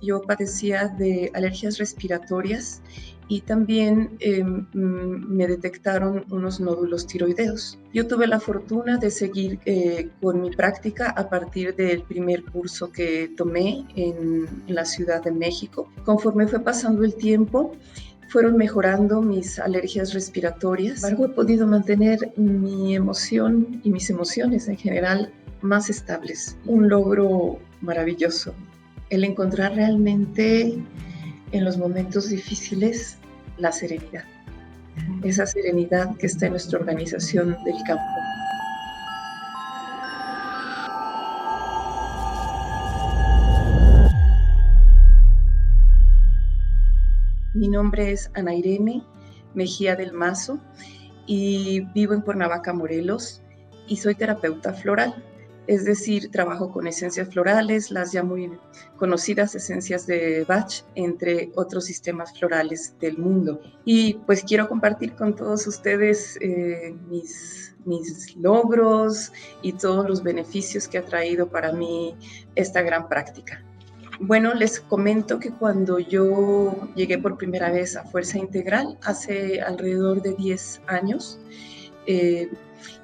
yo padecía de alergias respiratorias y también me detectaron unos nódulos tiroideos. Yo tuve la fortuna de seguir con mi práctica a partir del primer curso que tomé en la Ciudad de México. Conforme fue pasando el tiempo, fueron mejorando mis alergias respiratorias. Sin embargo, he podido mantener mi emoción y mis emociones en general más estables. Un logro maravilloso. El encontrar realmente en los momentos difíciles la serenidad. Esa serenidad que está en nuestra organización del campo. Mi nombre es Ana Irene Mejía del Mazo y vivo en Cuernavaca, Morelos, y soy terapeuta floral. Es decir, trabajo con esencias florales, las ya muy conocidas esencias de Bach, entre otros sistemas florales del mundo. Y pues quiero compartir con todos ustedes mis logros y todos los beneficios que ha traído para mí esta gran práctica. Bueno, les comento que cuando yo llegué por primera vez a Fuerza Integral, hace alrededor de 10 años,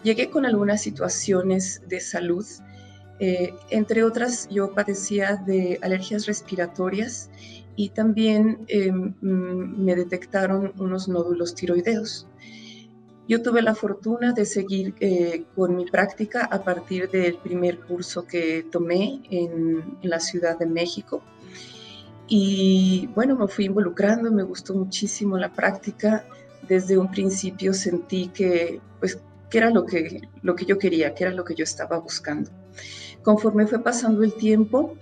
llegué con algunas situaciones de salud. Entre otras, yo padecía de alergias respiratorias y también me detectaron unos nódulos tiroideos. Yo tuve la fortuna de seguir con mi práctica a partir del primer curso que tomé en la Ciudad de México. Y bueno, me fui involucrando, me gustó muchísimo la práctica. Desde un principio sentí que era lo que yo quería, que era lo que yo estaba buscando. Conforme fue pasando el tiempo,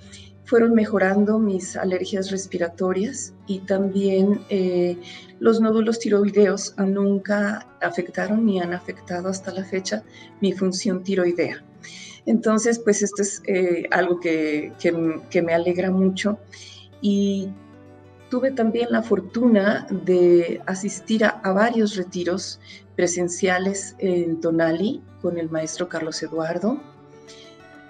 fueron mejorando mis alergias respiratorias y también los nódulos tiroideos nunca afectaron ni han afectado hasta la fecha mi función tiroidea. Entonces, pues esto es algo que me alegra mucho. Y tuve también la fortuna de asistir a varios retiros presenciales en Tonali con el maestro Carlos Eduardo.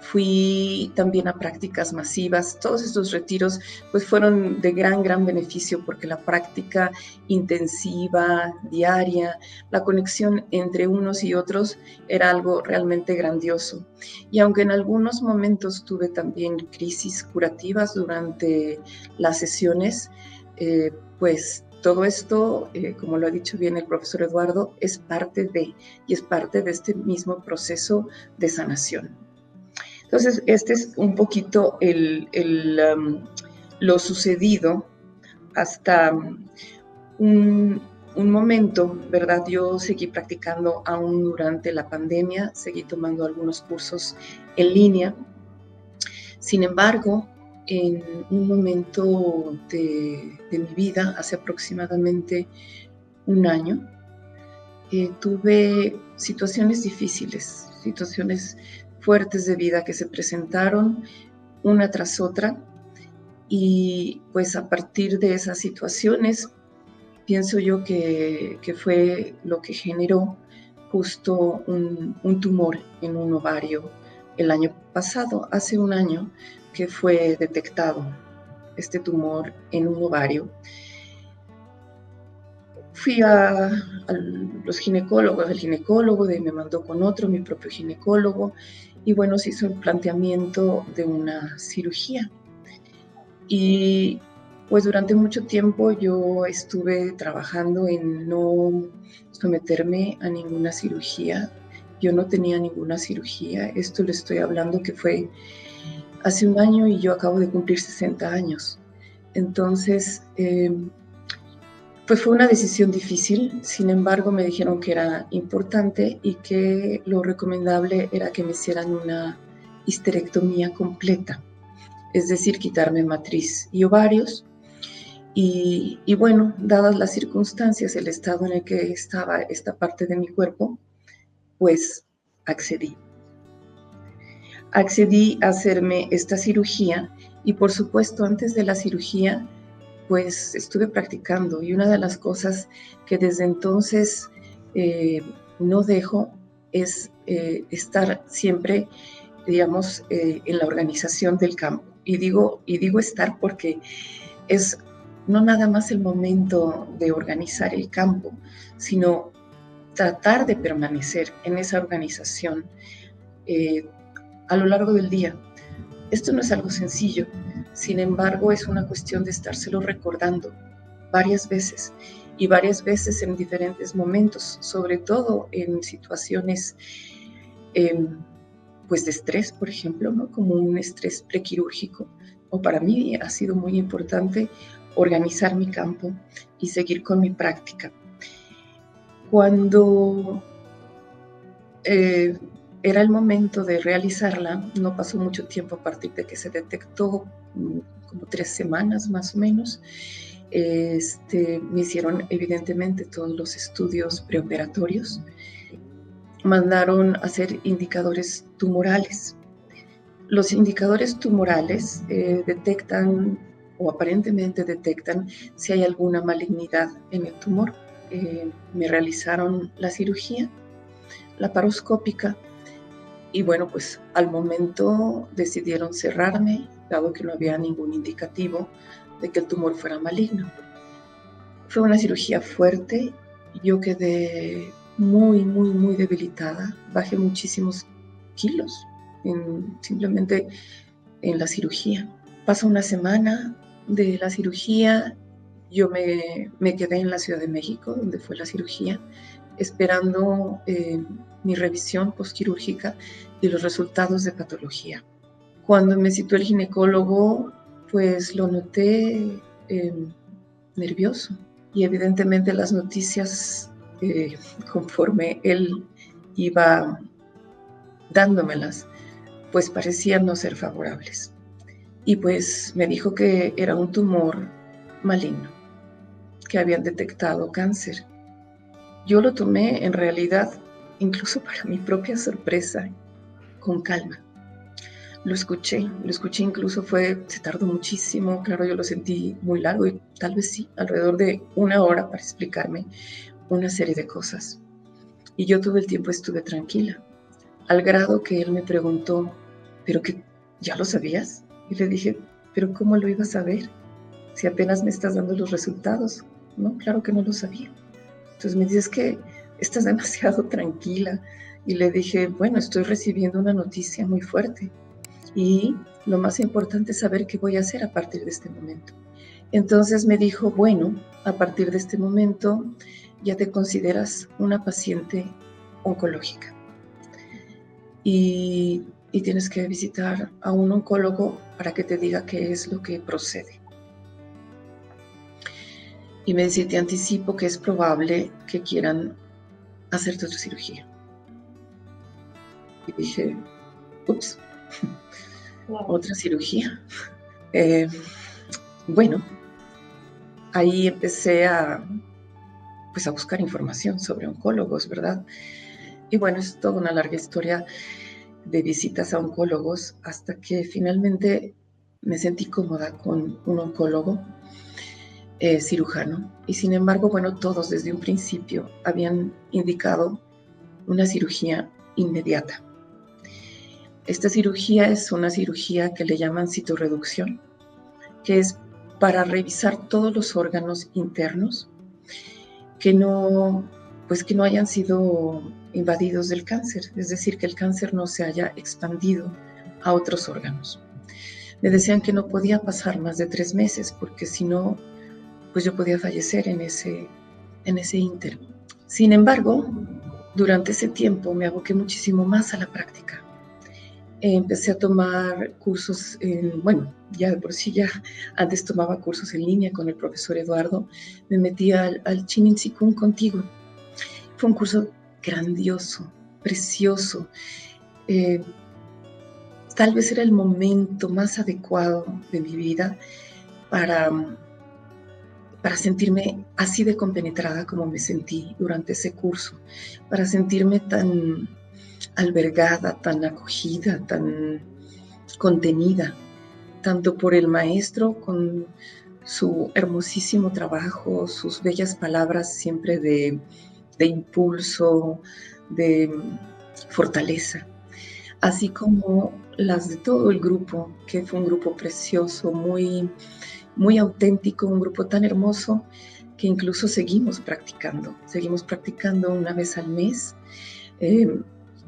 Fui también a prácticas masivas. Todos estos retiros pues fueron de gran beneficio porque la práctica intensiva, diaria, la conexión entre unos y otros era algo realmente grandioso. Y aunque en algunos momentos tuve también crisis curativas durante las sesiones, pues todo esto, como lo ha dicho bien el profesor Eduardo, es parte de este mismo proceso de sanación. Entonces, este es un poquito lo sucedido hasta un momento, ¿verdad? Yo seguí practicando aún durante la pandemia, seguí tomando algunos cursos en línea. Sin embargo, en un momento de mi vida, hace aproximadamente un año, tuve situaciones difíciles, situaciones fuertes de vida que se presentaron una tras otra, y pues a partir de esas situaciones pienso yo que fue lo que generó justo un tumor en un ovario el año pasado, hace un año que fue detectado este tumor en un ovario. Fui a los ginecólogos, el ginecólogo me mandó con otro, mi propio ginecólogo, y bueno, se hizo el planteamiento de una cirugía. Y pues durante mucho tiempo yo estuve trabajando en no someterme a ninguna cirugía. Yo no tenía ninguna cirugía. Esto le estoy hablando que fue hace un año y yo acabo de cumplir 60 años. Entonces, pues fue una decisión difícil. Sin embargo, me dijeron que era importante y que lo recomendable era que me hicieran una histerectomía completa, es decir, quitarme matriz y ovarios. Y bueno, dadas las circunstancias, el estado en el que estaba esta parte de mi cuerpo, pues accedí a hacerme esta cirugía. Y por supuesto, antes de la cirugía, pues estuve practicando, y una de las cosas que desde entonces no dejo es estar siempre, digamos, en la organización del campo. Y digo estar porque es no nada más el momento de organizar el campo, sino tratar de permanecer en esa organización a lo largo del día. Esto no es algo sencillo, sin embargo es una cuestión de estárselo recordando varias veces y varias veces en diferentes momentos, sobre todo en situaciones pues de estrés, por ejemplo, ¿no? Como un estrés prequirúrgico. O para mí ha sido muy importante organizar mi campo y seguir con mi práctica. Cuando era el momento de realizarla, no pasó mucho tiempo a partir de que se detectó, como 3 semanas más o menos. Me hicieron evidentemente todos los estudios preoperatorios, mandaron a hacer indicadores tumorales. Los indicadores tumorales detectan o aparentemente detectan si hay alguna malignidad en el tumor. Me realizaron la cirugía laparoscópica y bueno, pues al momento decidieron cerrarme, dado que no había ningún indicativo de que el tumor fuera maligno. Fue una cirugía fuerte, yo quedé muy, muy, muy debilitada, bajé muchísimos kilos simplemente en la cirugía. Pasó una semana de la cirugía, yo me quedé en la Ciudad de México, donde fue la cirugía, esperando mi revisión postquirúrgica y los resultados de patología. Cuando me citó el ginecólogo, pues lo noté nervioso y evidentemente las noticias, conforme él iba dándomelas, pues parecían no ser favorables. Y pues me dijo que era un tumor maligno, que habían detectado cáncer. Yo lo tomé en realidad, incluso para mi propia sorpresa, con calma. Lo escuché incluso se tardó muchísimo, claro, yo lo sentí muy largo y tal vez sí, alrededor de 1 hora para explicarme una serie de cosas. Y yo todo el tiempo estuve tranquila, al grado que él me preguntó, ¿pero qué? ¿Ya lo sabías? Y le dije, ¿pero cómo lo iba a saber? Si apenas me estás dando los resultados. No, claro que no lo sabía. Entonces me dices que estás demasiado tranquila. Y le dije, bueno, estoy recibiendo una noticia muy fuerte. Y lo más importante es saber qué voy a hacer a partir de este momento. Entonces me dijo, bueno, a partir de este momento ya te consideras una paciente oncológica. Y tienes que visitar a un oncólogo para que te diga qué es lo que procede. Y me dice, te anticipo que es probable que quieran hacerte otra cirugía. Y dije, ups, wow. Otra cirugía. Bueno, ahí empecé a buscar información sobre oncólogos, ¿verdad? Y bueno, es toda una larga historia de visitas a oncólogos hasta que finalmente me sentí cómoda con un oncólogo cirujano. Y sin embargo, bueno, todos desde un principio habían indicado una cirugía inmediata. Esta cirugía es una cirugía que le llaman citorreducción, que es para revisar todos los órganos internos que no hayan sido invadidos del cáncer, es decir, que el cáncer no se haya expandido a otros órganos. Me decían que no podía pasar más de 3 meses, porque si no, pues yo podía fallecer en ese ínter. Sin embargo, durante ese tiempo me aboqué muchísimo más a la práctica. Empecé a tomar cursos, ya de por sí ya antes tomaba cursos en línea con el profesor Eduardo, me metí al Chinin Tsikun contigo. Fue un curso grandioso, precioso. Tal vez era el momento más adecuado de mi vida para sentirme así de compenetrada como me sentí durante ese curso, para sentirme tan albergada, tan acogida, tan contenida, tanto por el maestro con su hermosísimo trabajo, sus bellas palabras siempre de impulso, de fortaleza, así como las de todo el grupo, que fue un grupo precioso, muy, muy auténtico, un grupo tan hermoso que incluso seguimos practicando una vez al mes.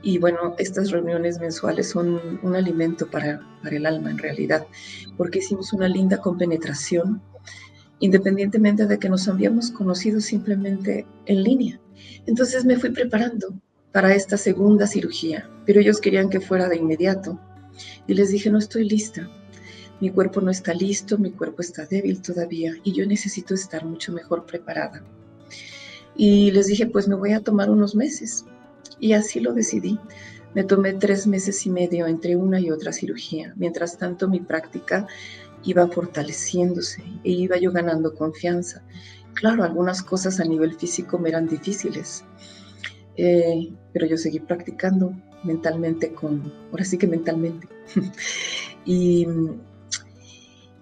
Y bueno, estas reuniones mensuales son un alimento para el alma en realidad, porque hicimos una linda compenetración, independientemente de que nos habíamos conocido simplemente en línea. Entonces me fui preparando para esta segunda cirugía, pero ellos querían que fuera de inmediato. Y les dije, no estoy lista, mi cuerpo no está listo, mi cuerpo está débil todavía y yo necesito estar mucho mejor preparada. Y les dije, pues me voy a tomar unos meses. Y así lo decidí. Me tomé 3 meses y medio entre una y otra cirugía. Mientras tanto, mi práctica iba fortaleciéndose e iba yo ganando confianza. Claro, algunas cosas a nivel físico me eran difíciles, pero yo seguí practicando mentalmente ahora sí que mentalmente. y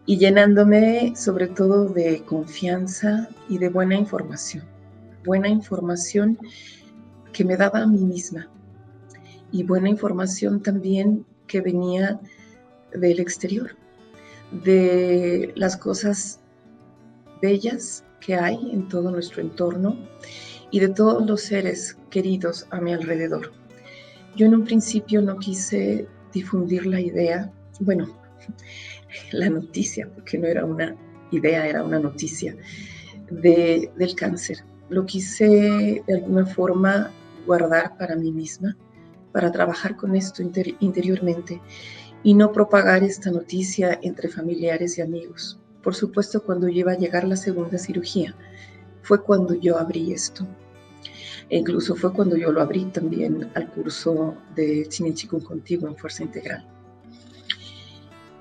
llenándome sobre todo de confianza y de buena información que me daba a mí misma y buena información también que venía del exterior, de las cosas bellas que hay en todo nuestro entorno y de todos los seres queridos a mi alrededor. Yo en un principio no quise difundir la idea, la noticia, porque no era una idea, era una noticia del cáncer. Lo quise de alguna forma guardar para mí misma, para trabajar con esto interiormente y no propagar esta noticia entre familiares y amigos. Por supuesto, cuando iba a llegar la segunda cirugía, fue cuando yo abrí esto. E incluso fue cuando yo lo abrí también al curso de Chinen Chikung contigo en Fuerza Integral.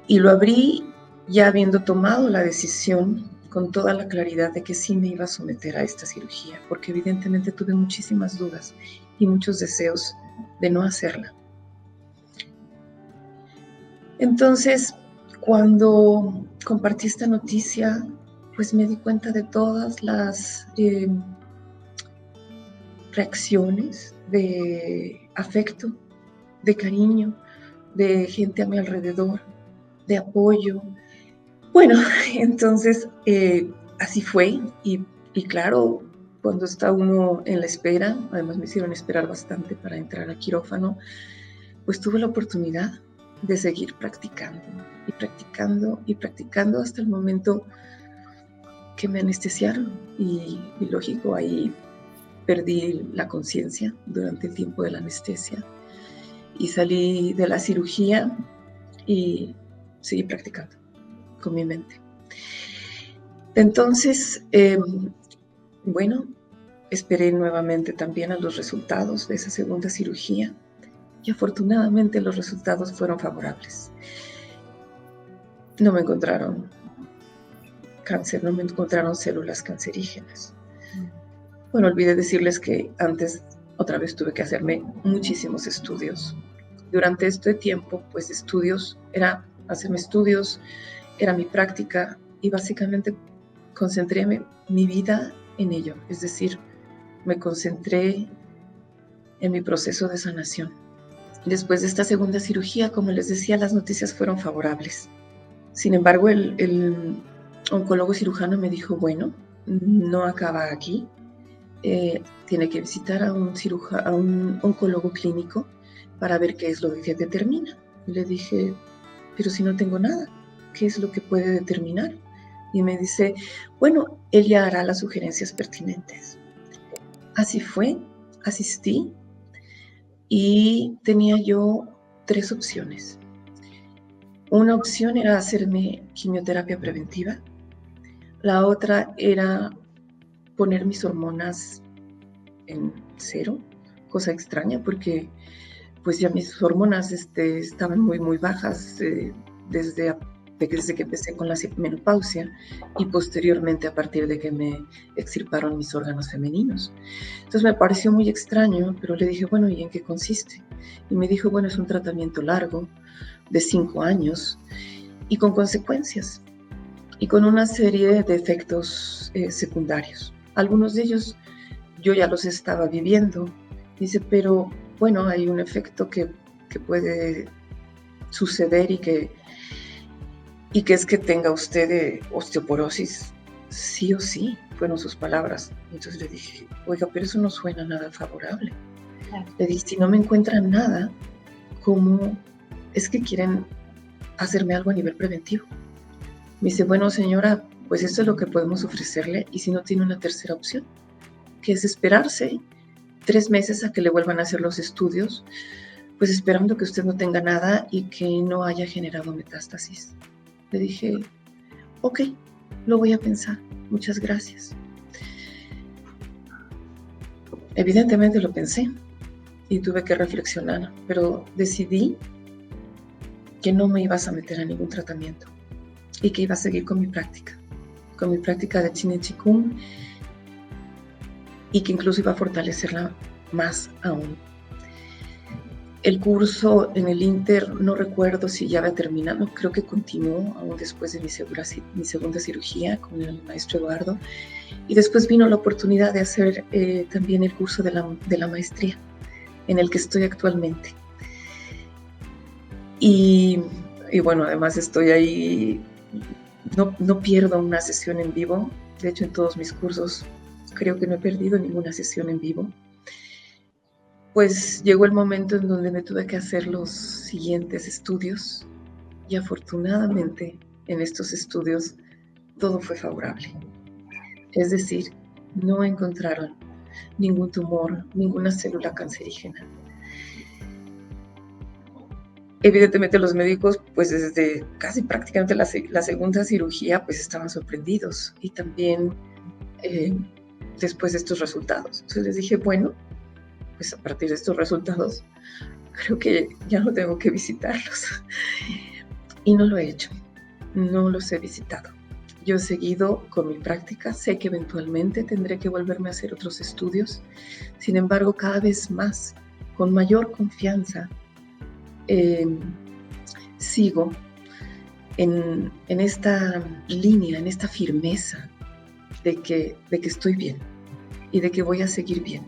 Y lo abrí ya habiendo tomado la decisión con toda la claridad de que sí me iba a someter a esta cirugía, porque evidentemente tuve muchísimas dudas y muchos deseos de no hacerla. Entonces, cuando compartí esta noticia, pues me di cuenta de todas las reacciones de afecto, de cariño, de gente a mi alrededor, de apoyo. Bueno, entonces así fue y claro, cuando está uno en la espera, además me hicieron esperar bastante para entrar al quirófano, pues tuve la oportunidad de seguir practicando y practicando y practicando hasta el momento que me anestesiaron y lógico, ahí perdí la conciencia durante el tiempo de la anestesia y salí de la cirugía y seguí practicando con mi mente. Entonces, esperé nuevamente también a los resultados de esa segunda cirugía y afortunadamente los resultados fueron favorables. No me encontraron cáncer, no me encontraron células cancerígenas. Bueno, olvidé decirles que antes otra vez tuve que hacerme muchísimos estudios. Durante este tiempo, pues hacerme estudios, era mi práctica y básicamente concentré mi vida en ello. Es decir, me concentré en mi proceso de sanación. Después de esta segunda cirugía, como les decía, las noticias fueron favorables. Sin embargo, el oncólogo cirujano me dijo, bueno, no acaba aquí. Tiene que visitar a un oncólogo clínico para ver qué es lo que determina. Y le dije, pero si no tengo nada, ¿qué es lo que puede determinar? Y me dice, bueno, él ya hará las sugerencias pertinentes. Así fue, asistí y tenía yo 3 opciones. Una opción era hacerme quimioterapia preventiva, la otra era poner mis hormonas en 0, cosa extraña porque pues ya mis hormonas estaban muy muy bajas desde que empecé con la menopausia y posteriormente a partir de que me extirparon mis órganos femeninos. Entonces me pareció muy extraño, pero le dije, bueno, ¿y en qué consiste? Y me dijo, bueno, es un tratamiento largo de 5 años y con consecuencias y con una serie de efectos secundarios. Algunos de ellos yo ya los estaba viviendo. Dice, pero bueno, hay un efecto que puede suceder y que es que tenga usted osteoporosis, sí o sí, fueron sus palabras. Entonces le dije, oiga, pero eso no suena nada favorable. Claro. Le dije, si no me encuentran nada, ¿cómo es que quieren hacerme algo a nivel preventivo? Me dice, bueno, señora, pues esto es lo que podemos ofrecerle, y si no tiene una tercera opción, que es esperarse 3 meses a que le vuelvan a hacer los estudios, pues esperando que usted no tenga nada y que no haya generado metástasis. Le dije, ok, lo voy a pensar, muchas gracias. Evidentemente lo pensé y tuve que reflexionar, pero decidí que no me ibas a meter a ningún tratamiento y que iba a seguir con mi práctica de Chin Chikung, y que incluso iba a fortalecerla más aún. El curso en el Inter, no recuerdo si ya había terminado, creo que continuó aún después de mi segunda cirugía con el maestro Eduardo, y después vino la oportunidad de hacer también el curso de la maestría, en el que estoy actualmente. Y bueno, además estoy ahí, no pierdo una sesión en vivo. De hecho, en todos mis cursos creo que no he perdido ninguna sesión en vivo. Pues llegó el momento en donde me tuve que hacer los siguientes estudios, y afortunadamente en estos estudios todo fue favorable. Es decir, no encontraron ningún tumor, ninguna célula cancerígena. Evidentemente los médicos, pues desde casi prácticamente la segunda cirugía, pues estaban sorprendidos, y también después de estos resultados. Entonces les dije, bueno, pues a partir de estos resultados, creo que ya no tengo que visitarlos. Y no lo he hecho, no los he visitado. Yo he seguido con mi práctica, sé que eventualmente tendré que volverme a hacer otros estudios. Sin embargo, cada vez más, con mayor confianza, sigo en esta línea, en esta firmeza de que estoy bien y de que voy a seguir bien.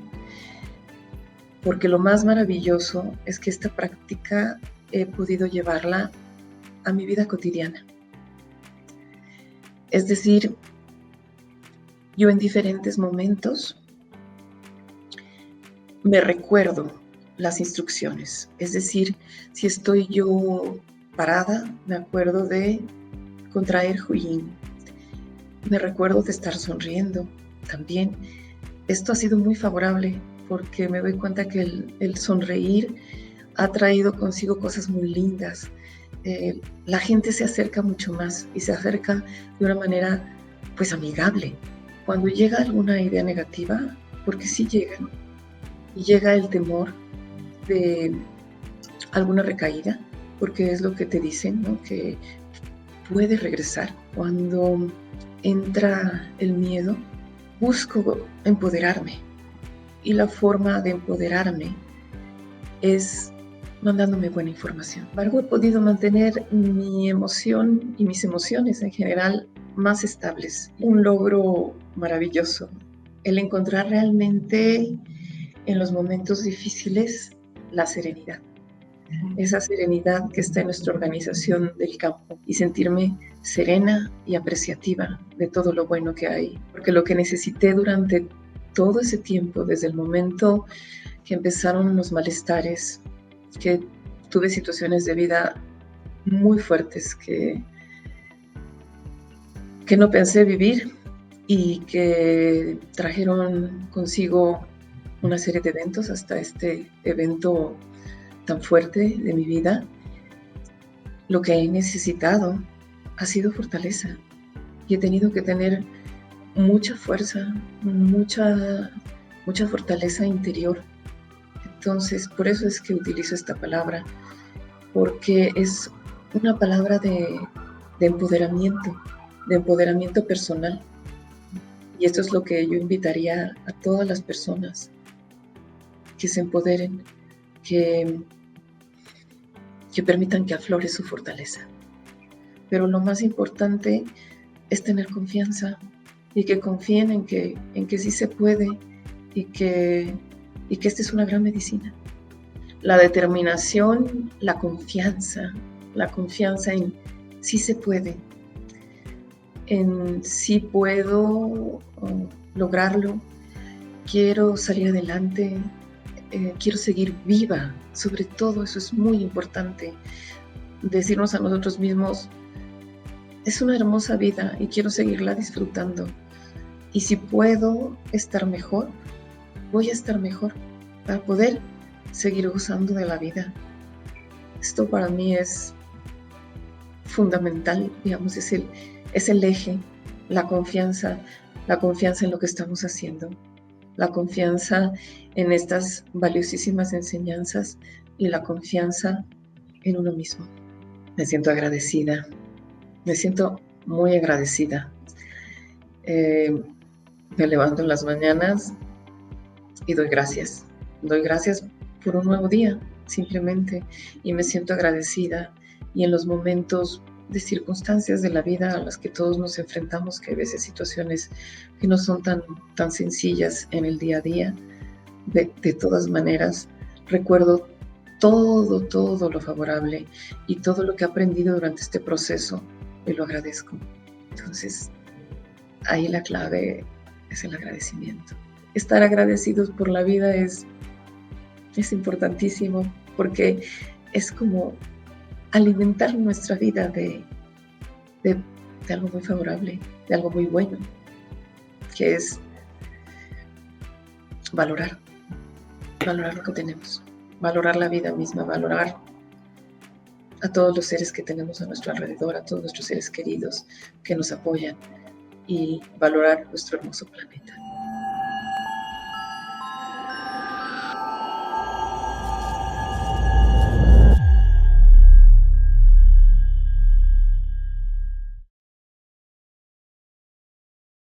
Porque lo más maravilloso es que esta práctica he podido llevarla a mi vida cotidiana. Es decir, yo en diferentes momentos me recuerdo las instrucciones. Es decir, si estoy yo parada, me acuerdo de contraer Huyin. Me recuerdo de estar sonriendo también. Esto ha sido muy favorable porque me doy cuenta que el sonreír ha traído consigo cosas muy lindas. La gente se acerca mucho más y se acerca de una manera pues amigable. Cuando llega alguna idea negativa, porque sí llegan, y llega el temor de alguna recaída, porque es lo que te dicen, ¿no? Que puede regresar. Cuando entra el miedo, busco empoderarme, y la forma de empoderarme es mandándome buena información. Sin embargo, he podido mantener mi emoción y mis emociones en general más estables. Un logro maravilloso, el encontrar realmente en los momentos difíciles la serenidad. Esa serenidad que está en nuestra organización del campo, y sentirme serena y apreciativa de todo lo bueno que hay, porque lo que necesité durante todo ese tiempo, desde el momento que empezaron los malestares, que tuve situaciones de vida muy fuertes que no pensé vivir y que trajeron consigo una serie de eventos, hasta este evento tan fuerte de mi vida. Lo que he necesitado ha sido fortaleza, y he tenido que tener mucha fuerza, mucha fortaleza interior. Entonces, por eso es que utilizo esta palabra, porque es una palabra de empoderamiento personal. Y esto es lo que yo invitaría a todas las personas, que se empoderen, que permitan que aflore su fortaleza. Pero lo más importante es tener confianza, y que confíen en que sí se puede, y que esta es una gran medicina. La determinación, la confianza la confianza en sí se puede, en sí puedo lograrlo, quiero salir adelante, quiero seguir viva. Sobre todo eso es muy importante, decirnos a nosotros mismos, es una hermosa vida y quiero seguirla disfrutando. Y si puedo estar mejor, voy a estar mejor para poder seguir gozando de la vida. Esto para mí es fundamental, digamos, es el eje, la confianza en lo que estamos haciendo, la confianza en estas valiosísimas enseñanzas y la confianza en uno mismo. Me siento agradecida, me siento muy agradecida. Me levanto en las mañanas y doy gracias por un nuevo día, simplemente, y me siento agradecida. Y en los momentos de circunstancias de la vida a las que todos nos enfrentamos, que a veces situaciones que no son tan sencillas en el día a día, de todas maneras, recuerdo todo lo favorable y todo lo que he aprendido durante este proceso y lo agradezco. Entonces, ahí la clave es el agradecimiento. Estar agradecidos por la vida es importantísimo, porque es como alimentar nuestra vida de algo muy favorable, de algo muy bueno, que es valorar lo que tenemos, valorar la vida misma, valorar a todos los seres que tenemos a nuestro alrededor, a todos nuestros seres queridos que nos apoyan, y valorar nuestro hermoso planeta.